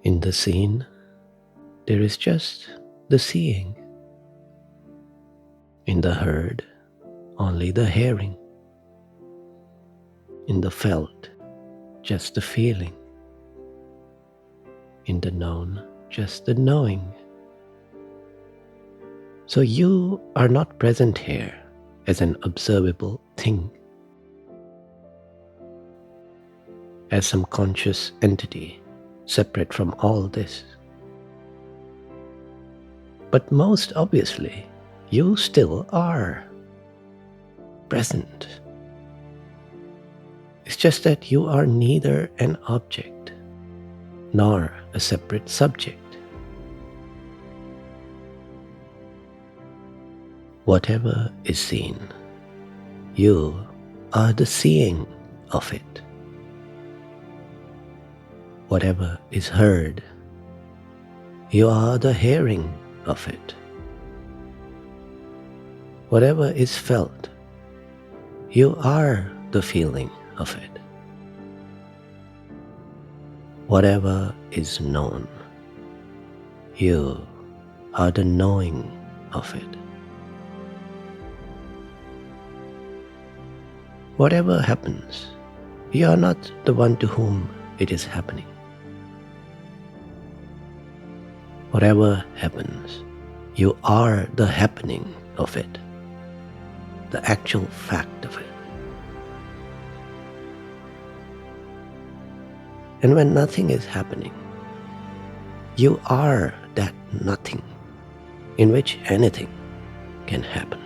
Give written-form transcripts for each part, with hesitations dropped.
In the seen, there is just the seeing. In the heard, only the hearing. In the felt, just the feeling. In the known, just the knowing. So you are not present here as an observable thing, as some conscious entity separate from all this. But most obviously, you still are present. It's just that you are neither an object nor a separate subject. Whatever is seen, you are the seeing of it. Whatever is heard, you are the hearing of it. Whatever is felt, you are the feeling of it. Whatever is known, you are the knowing of it. Whatever happens, you are not the one to whom it is happening. Whatever happens, you are the happening of it, the actual fact of it. And when nothing is happening, you are that nothing in which anything can happen.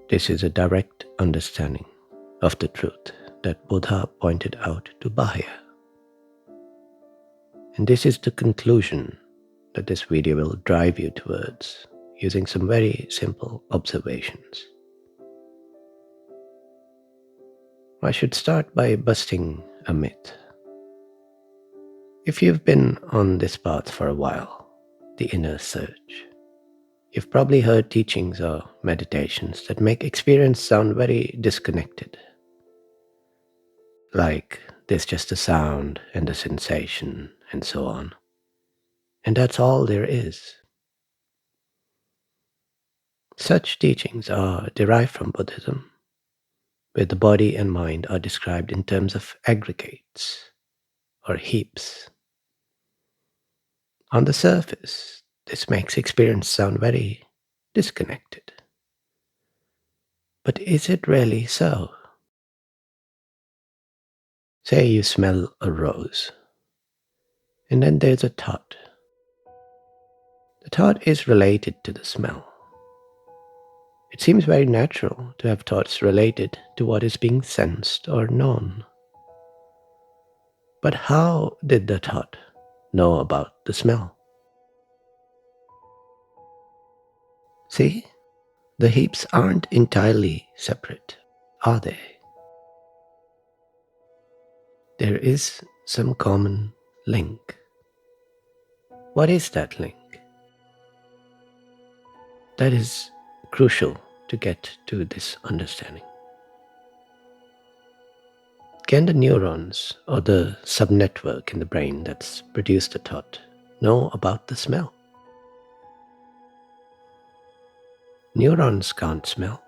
This is a direct understanding of the truth that Buddha pointed out to Bahiya. And this is the conclusion that this video will drive you towards using some very simple observations. I should start by busting a myth. If you've been on this path for a while, the inner search, you've probably heard teachings or meditations that make experience sound very disconnected. Like there's just a sound and a sensation and so on. And that's all there is. Such teachings are derived from Buddhism, where the body and mind are described in terms of aggregates or heaps. On the surface, this makes experience sound very disconnected. But is it really so? Say you smell a rose, and then there's a thought. The thought is related to the smell. It seems very natural to have thoughts related to what is being sensed or known. But how did the thought know about the smell? See, the heaps aren't entirely separate, are they? There is some common link. What is that link? That is crucial to get to this understanding. Can the neurons or the subnetwork in the brain that's produced the thought know about the smell? Neurons can't smell,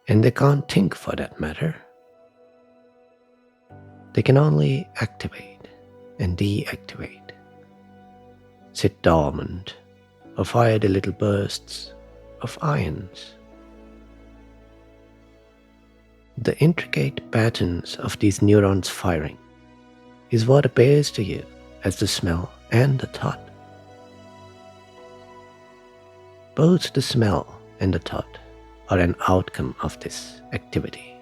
and they can't think for that matter. They can only activate and deactivate, sit dormant, or fire the little bursts of ions. The intricate patterns of these neurons firing is what appears to you as the smell and the thought. Both the smell and the thought are an outcome of this activity.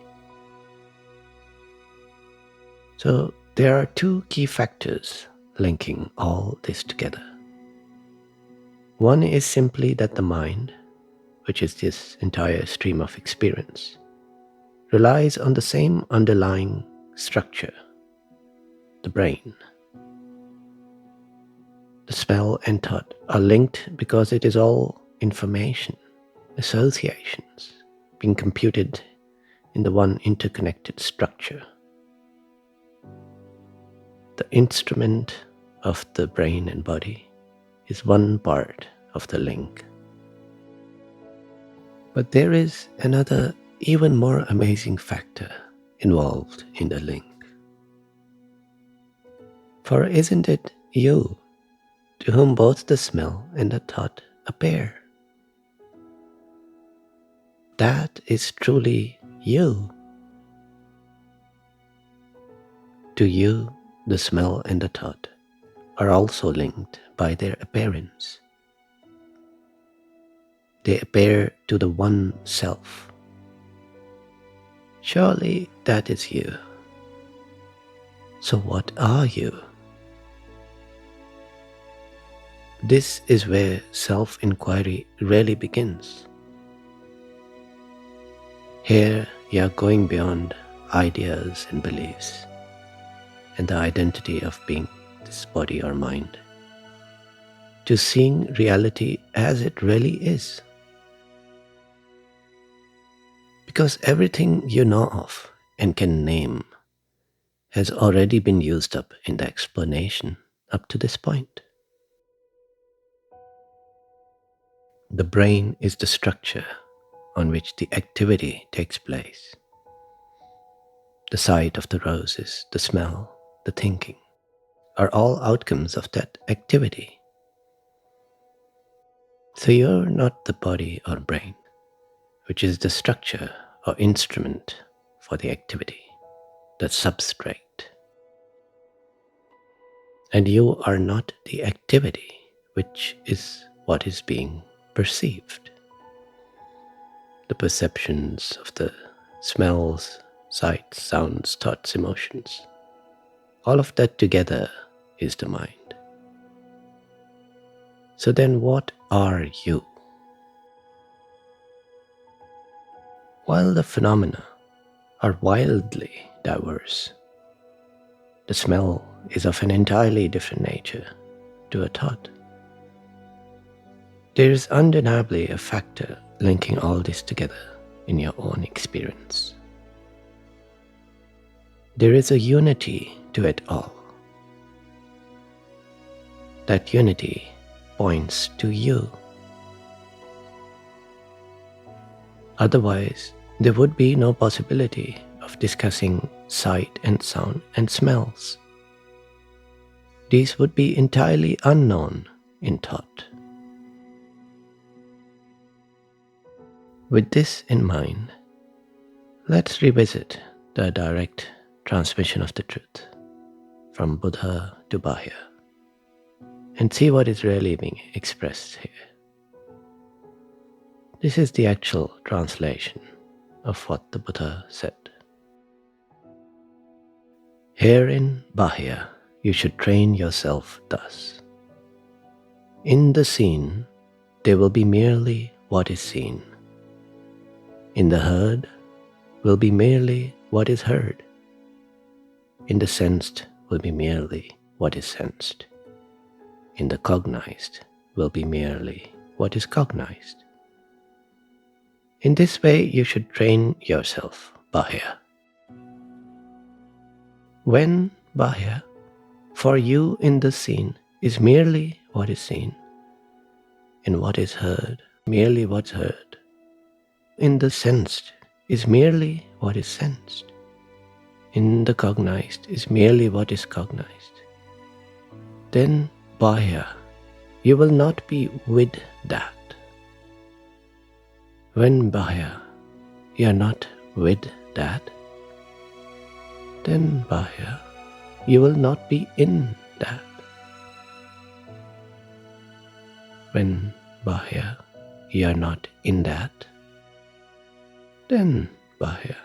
So there are two key factors linking all this together. One is simply that the mind, which is this entire stream of experience, relies on the same underlying structure, the brain. The smell and thought are linked because it is all information, associations, being computed in the one interconnected structure. The instrument of the brain and body is one part of the link. But there is another, even more amazing factor involved in the link. For isn't it you to whom both the smell and the thought appear? That is truly you. To you, the smell and the thought are also linked by their appearance. They appear to the one self. Surely that is you. So what are you? This is where self-inquiry really begins. Here you are going beyond ideas and beliefs and the identity of being this body or mind to seeing reality as it really is. Because everything you know of and can name has already been used up in the explanation up to this point. The brain is the structure on which the activity takes place. The sight of the roses, the smell, the thinking are all outcomes of that activity. So you're not the body or brain, which is the structure or instrument for the activity, the substrate. And you are not the activity, which is what is being perceived. The perceptions of the smells, sights, sounds, thoughts, emotions. All of that together is the mind. So then what are you? While the phenomena are wildly diverse, the smell is of an entirely different nature to a thought. There is undeniably a factor linking all this together in your own experience. There is a unity to it all. That unity points to you. Otherwise, there would be no possibility of discussing sight and sound and smells. These would be entirely unknown in thought. With this in mind, let's revisit the direct transmission of the truth from Buddha to Bahiya and see what is really being expressed here. This is the actual translation of what the Buddha said. Here in Bahiya, you should train yourself thus. In the seen, there will be merely what is seen. In the heard will be merely what is heard. In the sensed will be merely what is sensed. In the cognized will be merely what is cognized. In this way you should train yourself, Bahiya. When Bahiya, for you in the seen, is merely what is seen, in what is heard, merely what's heard, in the sensed is merely what is sensed, in the cognized is merely what is cognized, then Bahiya, you will not be with that. When Bahiya, you are not with that, then Bahiya, you will not be in that. When Bahiya, you are not in that, then Bahiya,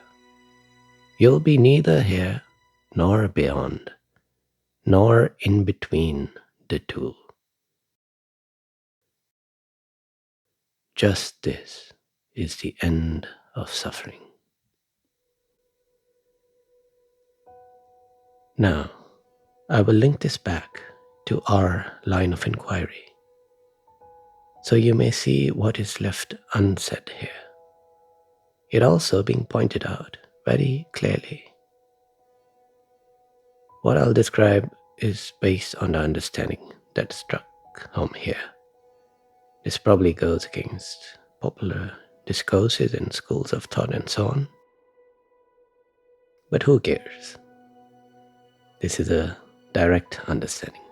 you'll be neither here nor beyond, nor in between the two. Just this is the end of suffering. Now, I will link this back to our line of inquiry, so you may see what is left unsaid here. it also being pointed out very clearly. What I'll describe is based on the understanding that struck home here. This probably goes against popular discourses in schools of thought and so on. But who cares? This is a direct understanding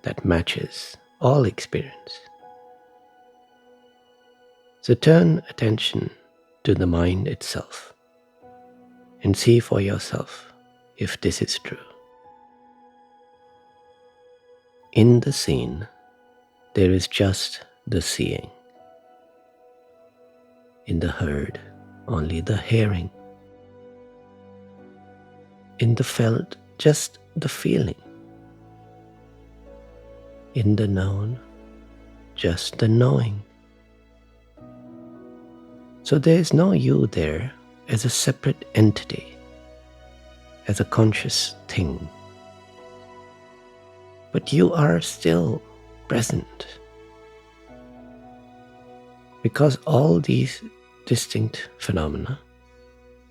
that matches all experience. So turn attention to the mind itself and see for yourself if this is true. In the seen, there is just the seeing. In the heard, only the hearing. In the felt, just the feeling. In the known, just the knowing. So there is no you there as a separate entity, as a conscious thing. But you are still present. Because all these distinct phenomena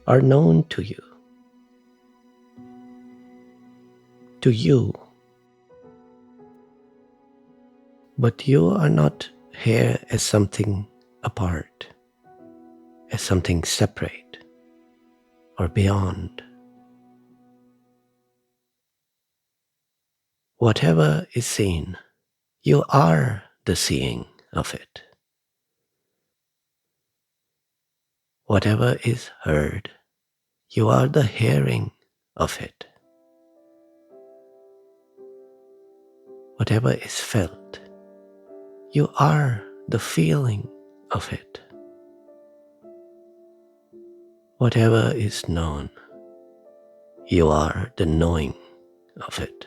are known to you. To you. But you are not here as something apart, as something separate or beyond. Whatever is seen, you are the seeing of it. Whatever is heard, you are the hearing of it. Whatever is felt, you are the feeling of it. Whatever is known, you are the knowing of it.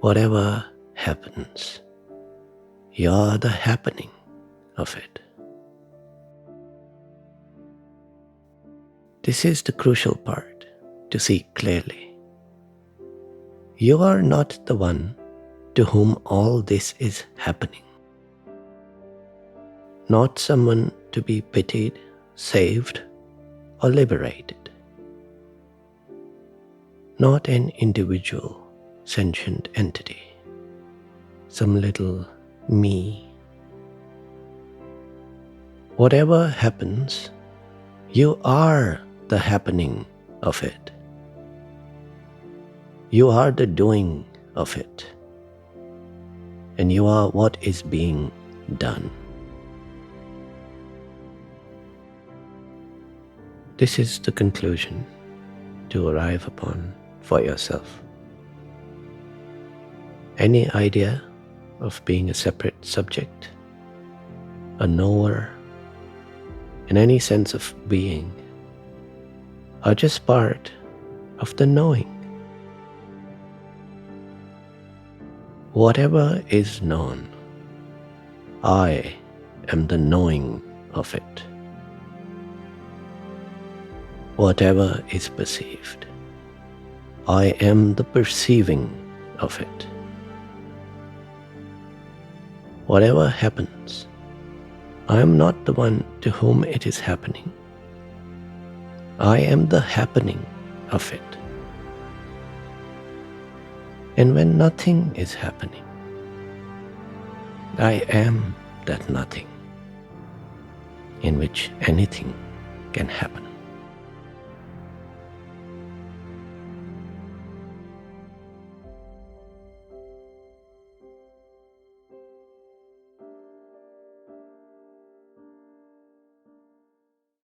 Whatever happens, you are the happening of it. This is the crucial part to see clearly. You are not the one to whom all this is happening. Not someone to be pitied, saved, or liberated. Not an individual, sentient entity, some little me. Whatever happens, you are the happening of it. You are the doing of it. And you are what is being done. This is the conclusion to arrive upon for yourself. Any idea of being a separate subject, a knower, and any sense of being are just part of the knowing. Whatever is known, I am the knowing of it. Whatever is perceived, I am the perceiving of it. Whatever happens, I am not the one to whom it is happening. I am the happening of it. And when nothing is happening, I am that nothing in which anything can happen.